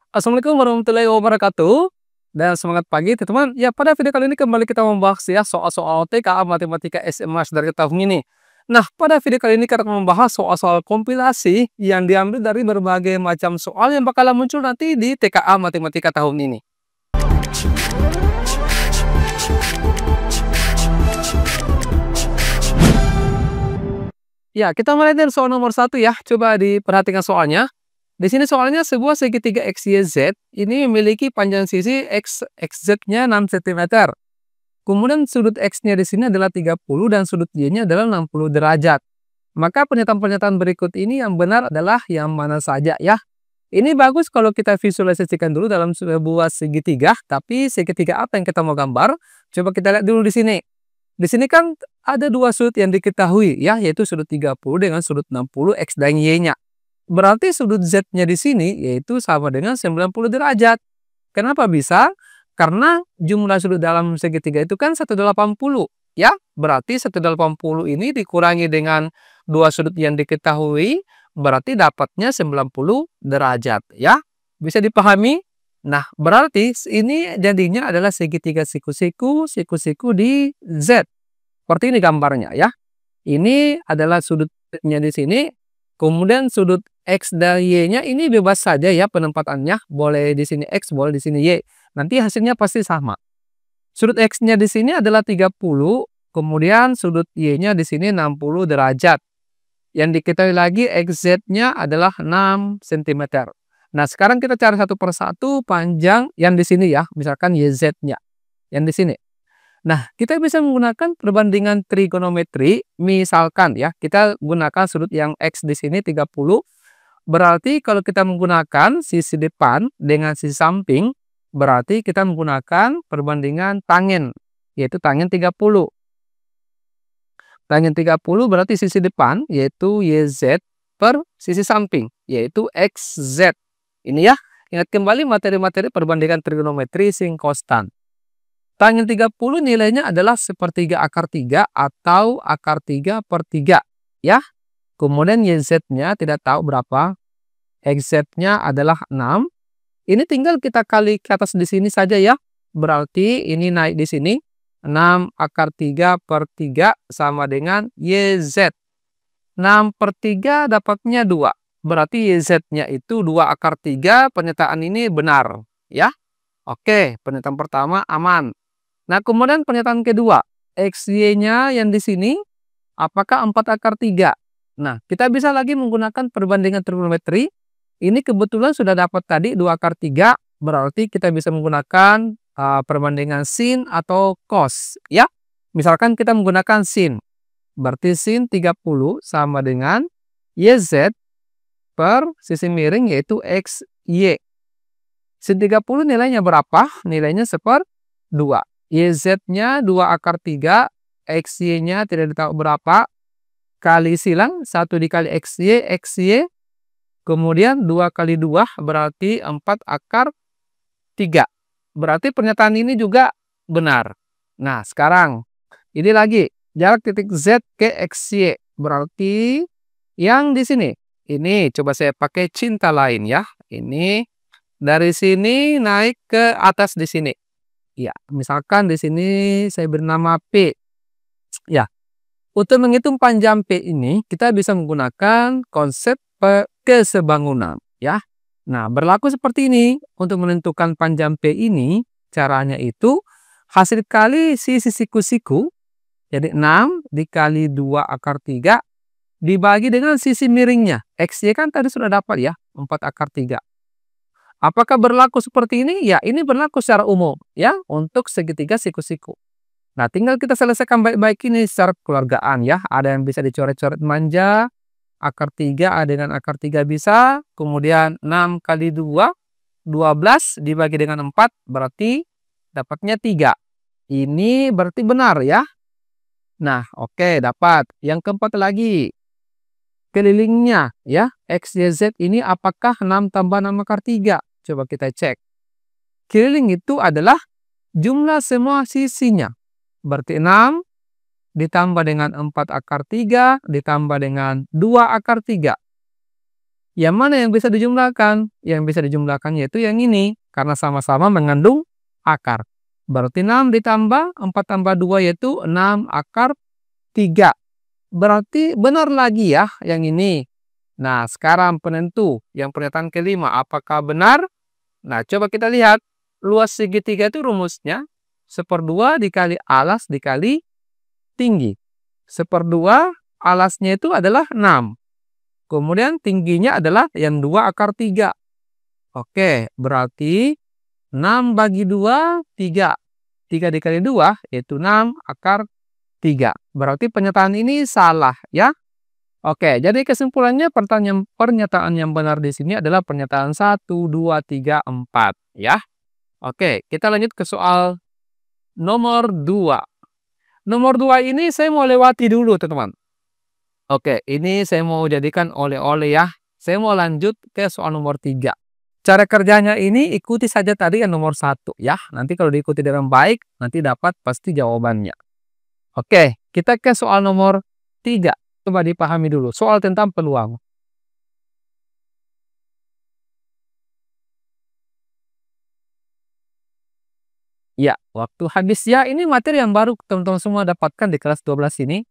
Assalamualaikum warahmatullahi wabarakatuh. Dan semangat pagi teman-teman. Ya, pada video kali ini kembali kita membahas ya soal-soal TKA Matematika SMA dari tahun ini. Nah, pada video kali ini kita akan membahas soal-soal kompilasi yang diambil dari berbagai macam soal yang bakalan muncul nanti di TKA Matematika tahun ini. Ya, kita mulai dari soal nomor 1 ya. Coba diperhatikan soalnya. Di sini soalnya sebuah segitiga XYZ ini memiliki panjang sisi XZ-nya 6 cm. Kemudian sudut X-nya di sini adalah 30 dan sudut Y-nya adalah 60 derajat. Maka pernyataan-pernyataan berikut ini yang benar adalah yang mana saja ya. Ini bagus kalau kita visualisasikan dulu dalam sebuah segitiga, tapi segitiga apa yang kita mau gambar? Coba kita lihat dulu di sini. Di sini kan ada dua sudut yang diketahui ya, yaitu sudut 30 dengan sudut 60 X dan Y-nya. Berarti sudut Z-nya di sini yaitu sama dengan 90 derajat. Kenapa bisa? Karena jumlah sudut dalam segitiga itu kan 180 ya. Berarti 180 ini dikurangi dengan dua sudut yang diketahui, berarti dapatnya 90 derajat ya. Bisa dipahami? Nah, berarti ini jadinya adalah segitiga siku-siku di Z. Seperti ini gambarnya ya. Ini adalah sudutnya di sini. Kemudian sudut X dan Y-nya ini bebas saja ya penempatannya. Boleh di sini X, boleh di sini Y. Nanti hasilnya pasti sama. Sudut X-nya di sini adalah 30, kemudian sudut Y-nya di sini 60 derajat. Yang diketahui lagi XZ-nya adalah 6 cm. Nah, sekarang kita cari satu persatu panjang yang di sini ya. Misalkan YZ-nya. Yang di sini. Nah, kita bisa menggunakan perbandingan trigonometri. Misalkan ya, kita gunakan sudut yang X di sini 30. Berarti kalau kita menggunakan sisi depan dengan sisi samping, berarti kita menggunakan perbandingan tangen, yaitu tangen 30. Tangen 30 berarti sisi depan, yaitu YZ per sisi samping, yaitu XZ. Ini ya, ingat kembali materi-materi perbandingan trigonometri sin konstan. Tangen 30 nilainya adalah sepertiga akar 3 atau akar 3 per 3. Ya. Kemudian YZ-nya tidak tahu berapa. XZ-nya adalah 6. Ini tinggal kita kali ke atas di sini saja ya. Berarti ini naik di sini. 6 akar 3 per 3 sama dengan YZ. 6 per 3 dapatnya 2. Berarti YZ-nya itu 2 akar 3. Pernyataan ini benar. Ya. Oke, pernyataan pertama aman. Nah, kemudian pernyataan kedua, XY-nya yang di sini, apakah 4 akar 3? Nah, kita bisa lagi menggunakan perbandingan trigonometri. Ini kebetulan sudah dapat tadi 2 akar 3, berarti kita bisa menggunakan perbandingan sin atau cos. Ya, misalkan kita menggunakan sin, berarti sin 30 sama dengan YZ per sisi miring yaitu XY. Sin 30 nilainya berapa? Nilainya 1/2. YZ-nya 2 akar 3, XY-nya tidak tahu berapa, kali silang 1 dikali XY, kemudian 2 kali 2 berarti 4 akar 3. Berarti pernyataan ini juga benar. Nah, sekarang ini lagi jarak titik Z ke XY, berarti yang di sini. Ini coba saya pakai cinta lain ya. Ini dari sini naik ke atas di sini. Ya, misalkan di sini saya bernama P. Ya, untuk menghitung panjang P ini kita bisa menggunakan konsep kesebangunan. Ya, nah berlaku seperti ini untuk menentukan panjang P ini. Caranya itu hasil kali sisi siku-siku. Jadi 6 dikali 2 akar 3 dibagi dengan sisi miringnya. XY kan tadi sudah dapat ya, 4 akar 3. Apakah berlaku seperti ini? Ya, ini berlaku secara umum ya untuk segitiga siku-siku. Nah, tinggal kita selesaikan baik-baik ini secara kekeluargaan ya. Ada yang bisa dicoret-coret manja, akar 3 A dengan akar 3 bisa. Kemudian 6 kali 2, 12 dibagi dengan 4 berarti dapatnya 3. Ini berarti benar ya. Nah, oke, dapat. Yang keempat lagi. Kelilingnya ya, X, Y, Z ini apakah 6 tambah 6 akar 3? Coba kita cek. Keliling itu adalah jumlah semua sisinya. Berarti 6 ditambah dengan 4 akar 3 ditambah dengan 2 akar 3. Yang mana yang bisa dijumlahkan? Yang bisa dijumlahkan yaitu yang ini, karena sama-sama mengandung akar. Berarti 6 ditambah 4 tambah 2 yaitu 6 akar 3. Berarti benar lagi ya yang ini. Nah, sekarang penentu yang pernyataan kelima, apakah benar? Nah, coba kita lihat. Luas segitiga itu rumusnya 1/2 dikali alas dikali tinggi. 1/2 alasnya itu adalah 6. Kemudian tingginya adalah yang 2 akar 3. Oke, berarti 6 bagi 2, 3. 3 dikali 2 yaitu 6 akar 3. Berarti pernyataan ini salah ya. Oke, jadi kesimpulannya pernyataan yang benar di sini adalah pernyataan 1, 2, 3, 4 ya. Oke, kita lanjut ke soal nomor 2. Nomor 2 ini saya mau lewati dulu, teman-teman. Oke, ini saya mau jadikan oleh-oleh ya. Saya mau lanjut ke soal nomor 3. Cara kerjanya ini ikuti saja tadi yang nomor 1 ya. Nanti kalau diikuti dengan baik, nanti dapat pasti jawabannya. Oke, kita ke soal nomor 3. Coba dipahami dulu. Soal tentang peluang. Ya, waktu habis ya. Ini materi yang baru teman-teman semua dapatkan di kelas 12 ini.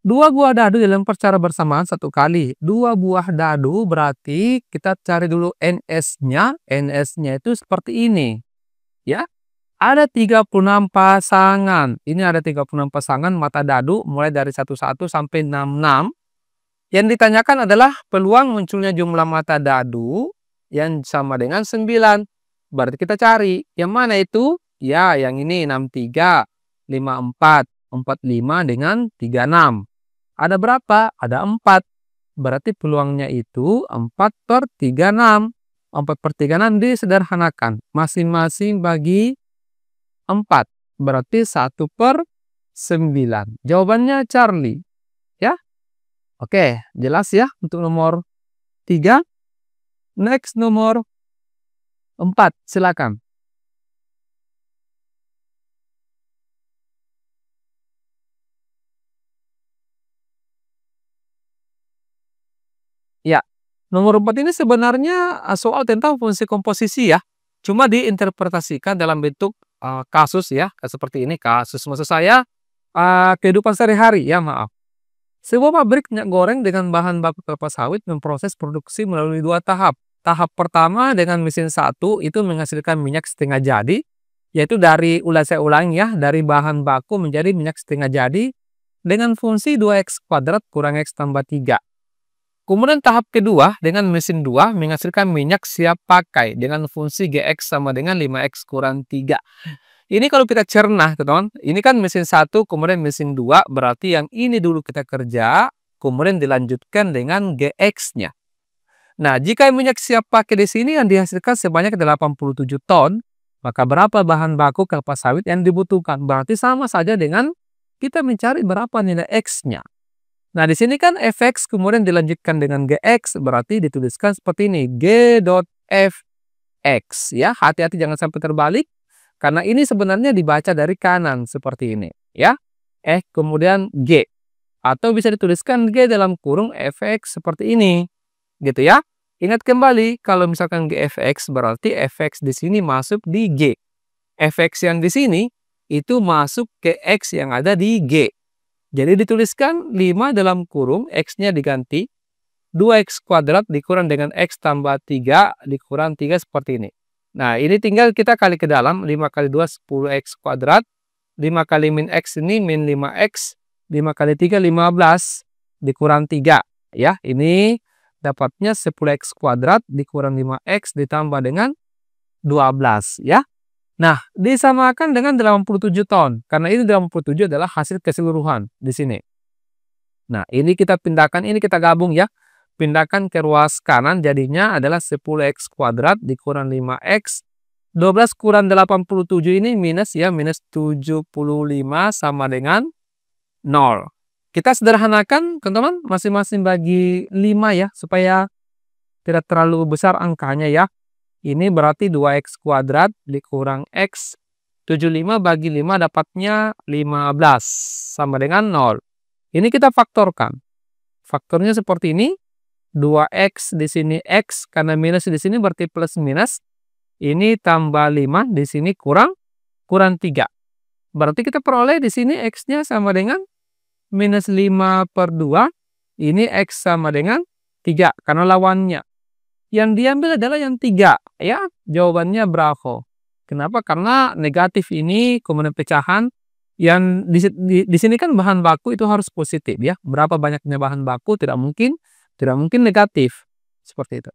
2 buah dadu dilempar secara bersamaan 1 kali. 2 buah dadu berarti kita cari dulu NS-nya. NS-nya itu seperti ini. Ya, ada 36 pasangan. Ini ada 36 pasangan mata dadu mulai dari 11 sampai 66. Yang ditanyakan adalah peluang munculnya jumlah mata dadu yang sama dengan 9. Berarti kita cari. Yang mana itu? Ya, yang ini 63, 54, 45 dengan 36. Ada berapa? Ada 4. Berarti peluangnya itu 4/36. 4/36 disederhanakan. Masing-masing bagi 4. Berarti 1/9. Jawabannya Charlie. Ya. Oke, jelas ya untuk nomor 3. Next nomor 4. Silakan. Ya, nomor 4 ini sebenarnya soal tentang fungsi komposisi ya. Cuma diinterpretasikan dalam bentuk kasus ya, seperti ini kasus. Maksud saya kehidupan sehari-hari ya, maaf. Sebuah pabrik minyak goreng dengan bahan baku kelapa sawit memproses produksi melalui 2 tahap. Tahap pertama dengan mesin 1 itu menghasilkan minyak setengah jadi, yaitu saya ulangi ya, dari bahan baku menjadi minyak setengah jadi dengan fungsi 2x kuadrat kurang x tambah 3. Kemudian tahap kedua dengan mesin 2 menghasilkan minyak siap pakai dengan fungsi Gx sama dengan 5x kurang 3. Ini kalau kita cerna, teman-teman, ini kan mesin 1 kemudian mesin 2, berarti yang ini dulu kita kerja, kemudian dilanjutkan dengan Gx-nya. Nah, jika minyak siap pakai di sini yang dihasilkan sebanyak 87 ton, maka berapa bahan baku kelapa sawit yang dibutuhkan? Berarti sama saja dengan kita mencari berapa nilai X-nya. Nah, di sini kan fx kemudian dilanjutkan dengan gx, berarti dituliskan seperti ini, g.fx ya. Hati-hati jangan sampai terbalik karena ini sebenarnya dibaca dari kanan seperti ini ya. Kemudian g, atau bisa dituliskan g dalam kurung fx seperti ini gitu ya. Ingat kembali kalau misalkan gfx berarti fx di sini masuk di g. Fx yang di sini itu masuk ke x yang ada di g. Jadi dituliskan 5 dalam kurung, X-nya diganti, 2X kuadrat dikurang dengan X tambah 3 dikurang 3 seperti ini. Nah, ini tinggal kita kali ke dalam, 5 kali 2, 10X kuadrat, 5 kali min X ini min 5X, 5 kali 3, 15, dikurang 3. Ya, ini dapatnya 10X kuadrat dikurang 5X ditambah dengan 12, ya. Nah, disamakan dengan 87 ton. Karena ini 87 adalah hasil keseluruhan di sini. Nah, ini kita pindahkan, ini kita gabung ya. Pindahkan ke ruas kanan, jadinya adalah 10x kuadrat dikurang 5x. 12 kurang 87 ini minus ya, minus 75 sama dengan 0. Kita sederhanakan, teman-teman, masing-masing bagi 5 ya, supaya tidak terlalu besar angkanya ya. Ini berarti 2x kuadrat dikurang x. 75 bagi 5 dapatnya 15. Sama dengan 0. Ini kita faktorkan. Faktornya seperti ini. 2X di sini X, karena minus di sini berarti plus minus. Ini tambah 5, di sini kurang 3. Berarti kita peroleh di sini X-nya sama dengan minus 5/2. Ini X sama dengan 3, karena lawannya. Yang diambil adalah yang 3, ya. Jawabannya bravo. Kenapa? Karena negatif ini komponen pecahan. Yang di sini kan bahan baku itu harus positif, ya. Berapa banyaknya bahan baku tidak mungkin negatif. Seperti itu.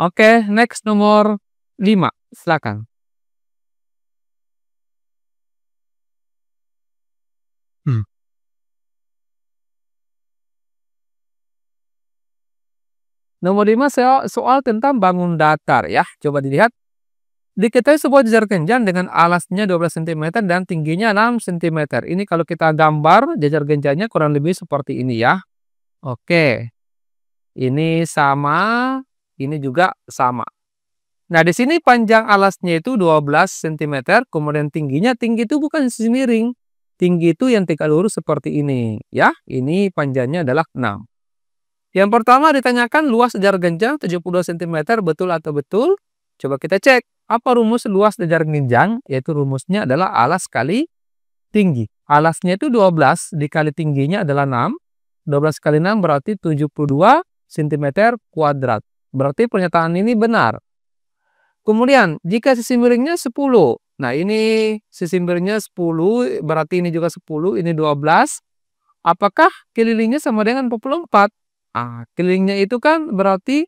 Oke, next nomor 5. Silakan. Nomor 5 soal tentang bangun datar, ya. Coba dilihat. Diketahui sebuah jajar genjang dengan alasnya 12 cm dan tingginya 6 cm. Ini kalau kita gambar jajar genjangnya kurang lebih seperti ini, ya. Oke. Ini sama, ini juga sama. Nah, di sini panjang alasnya itu 12 cm, kemudian tinggi itu bukan sisi miring. Tinggi itu yang tegak lurus seperti ini, ya. Ini panjangnya adalah 6. Yang pertama ditanyakan luas jajar genjang 72 cm, betul atau betul? Coba kita cek. Apa rumus luas jajar genjang? Yaitu rumusnya adalah alas kali tinggi. Alasnya itu 12 dikali tingginya adalah 6. 12 kali 6 berarti 72 cm kuadrat. Berarti pernyataan ini benar. Kemudian, jika sisi miringnya 10. Nah, ini sisi miringnya 10, berarti ini juga 10, ini 12. Apakah kelilingnya sama dengan 44? Kelilingnya itu kan berarti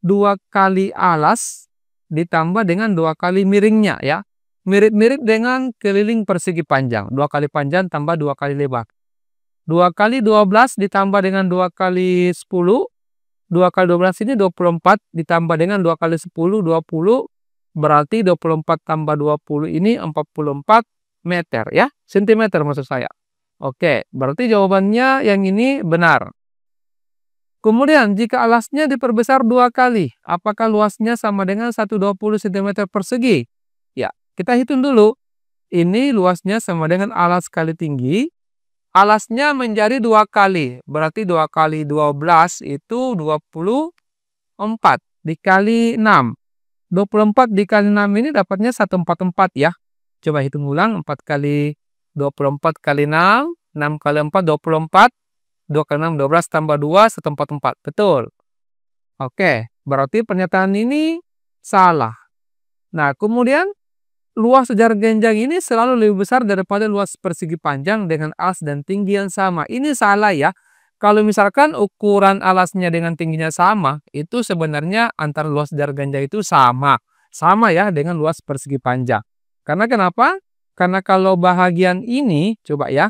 2 kali alas ditambah dengan 2 kali miringnya, ya. Mirip-mirip dengan keliling persegi panjang. 2 kali panjang tambah 2 kali lebar. 2 kali 12 ditambah dengan 2 kali 10. 2 kali 12 ini 24 ditambah dengan 2 kali 10, 20. Berarti 24 tambah 20 ini 44 meter, ya. Sentimeter maksud saya. Oke, berarti jawabannya yang ini benar. Kemudian, jika alasnya diperbesar 2 kali, apakah luasnya sama dengan 120 cm persegi? Ya, kita hitung dulu. Ini luasnya sama dengan alas kali tinggi. Alasnya menjadi 2 kali. Berarti 2 kali 12 itu 24 dikali 6. 24 dikali 6 ini dapatnya 144, ya. Coba hitung ulang. 4 kali 24 kali 6. 6 kali 4, 24. 2 kali 6, 12 tambah 2, 144. Betul. Oke, berarti pernyataan ini salah. Nah, kemudian luas jajar genjang ini selalu lebih besar daripada luas persegi panjang dengan alas dan tinggi yang sama. Ini salah, ya. Kalau misalkan ukuran alasnya dengan tingginya sama, itu sebenarnya antara luas jajar genjang itu sama. Sama, ya, dengan luas persegi panjang. Karena kenapa? Karena kalau bahagian ini, coba ya,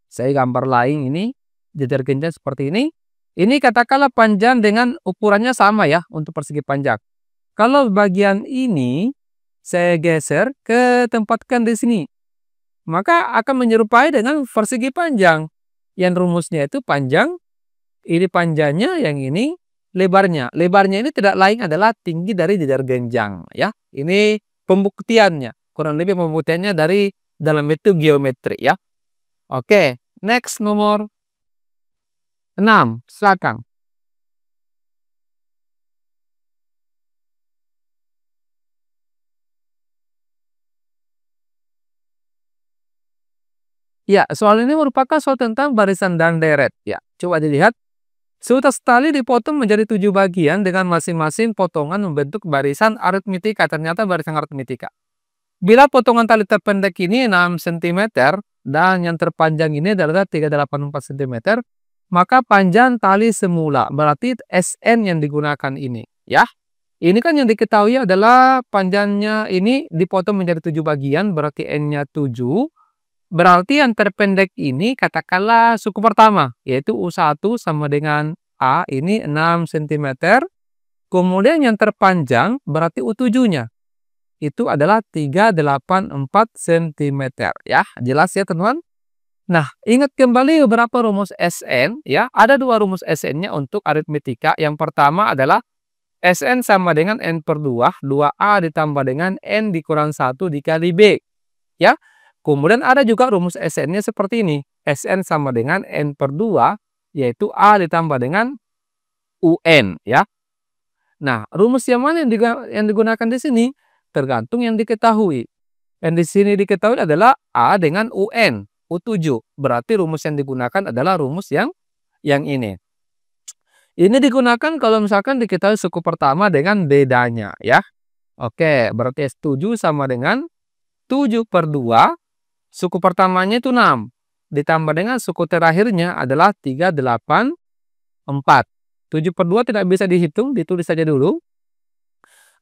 saya gambar lain ini. Jajar genjang seperti ini. Ini katakanlah panjang dengan ukurannya sama, ya, untuk persegi panjang. Kalau bagian ini saya geser ke tempatkan di sini, maka akan menyerupai dengan persegi panjang. Yang rumusnya itu panjang, ini panjangnya, yang ini lebarnya. Lebarnya ini tidak lain adalah tinggi dari jajar genjang, ya. Ini pembuktiannya. Kurang lebih pembuktiannya dari dalam bentuk geometri, ya. Oke, next nomor 6, silakan. Ya, soal ini merupakan soal tentang barisan dan deret. Ya, coba dilihat. Seutas tali dipotong menjadi 7 bagian dengan masing-masing potongan membentuk barisan aritmetika. Ternyata barisan aritmetika. Bila potongan tali terpendek ini 6 cm dan yang terpanjang ini adalah 384 cm, maka panjang tali semula, berarti SN yang digunakan ini, ya. Ini kan yang diketahui adalah panjangnya ini dipotong menjadi 7 bagian, berarti N-nya 7. Berarti yang terpendek ini katakanlah suku pertama, yaitu U1 sama dengan A, ini 6 cm. Kemudian yang terpanjang berarti U7-nya. Itu adalah 384 cm, ya. Jelas, ya, teman-teman? Nah, ingat kembali beberapa rumus SN, ya. Ada 2 rumus SN-nya untuk aritmetika. Yang pertama adalah SN sama dengan N/2, 2A ditambah dengan N dikurang 1 dikali B, ya. Kemudian ada juga rumus SN-nya seperti ini. SN sama dengan N/2, yaitu A ditambah dengan UN ya. Nah, rumus yang mana yang digunakan di sini? Tergantung yang diketahui. Yang di sini diketahui adalah A dengan UN, U7. Berarti rumus yang digunakan adalah rumus yang ini. Ini digunakan kalau misalkan diketahui suku pertama dengan bedanya ya. Oke, berarti S7 sama dengan 7/2. Suku pertamanya itu 6. Ditambah dengan suku terakhirnya adalah 3/8/4. 7/2 tidak bisa dihitung, ditulis saja dulu.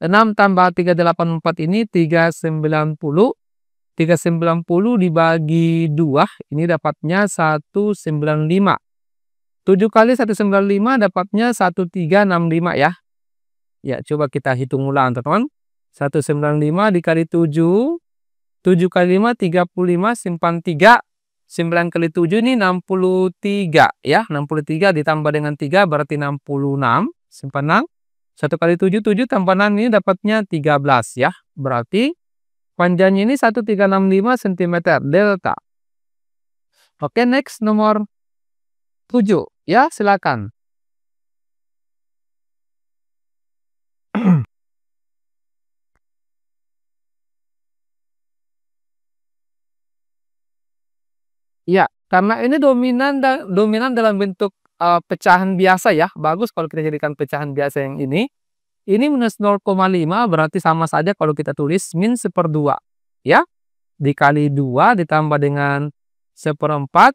6 tambah 3/8/4 ini 390. 390 dibagi 2, ini dapatnya 195. 7 kali 195 dapatnya 1365 ya. Ya, coba kita hitung ulang teman-teman. 195 dikali 7. 7 kali 5, 35, simpan 3. 9 kali 7 ini 63 ya. 63 ditambah dengan 3 berarti 66. Simpan 6. 1 kali 7, 7 tambah 6 ini dapatnya 13 ya. Berarti panjangnya ini 1365 cm delta. Oke, next nomor 7 ya, silakan. Ya, karena ini dominan dalam bentuk pecahan biasa ya. Bagus kalau kita jadikan pecahan biasa yang ini. Ini minus 0,5 berarti sama saja kalau kita tulis min 1/2 ya. Dikali 2 ditambah dengan 1/4.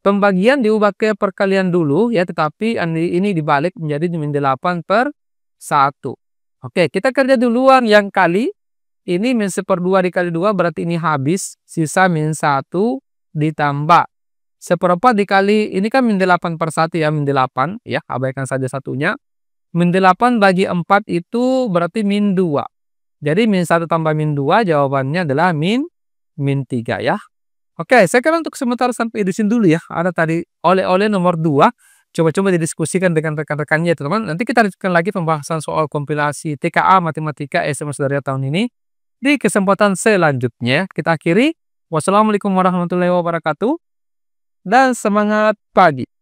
Pembagian diubah ke perkalian dulu ya, tetapi ini dibalik menjadi min 8/1. Oke, kita kerja duluan yang kali. Ini min 1/2 dikali 2 berarti ini habis. Sisa min 1 ditambah 1/4 dikali, ini kan min 8/1 ya, min 8 ya, abaikan saja satunya. Min 8 bagi 4 itu berarti min 2. Jadi min 1 tambah min 2 jawabannya adalah min 3 ya. Oke, saya kira untuk sementara sampai di sini dulu ya. Ada tadi oleh-oleh nomor 2. Coba-coba didiskusikan dengan rekan-rekannya teman-teman. Nanti kita lanjutkan lagi pembahasan soal kompilasi TKA Matematika SMS dari tahun ini di kesempatan selanjutnya. Kita akhiri. Wassalamualaikum warahmatullahi wabarakatuh. Dan semangat pagi.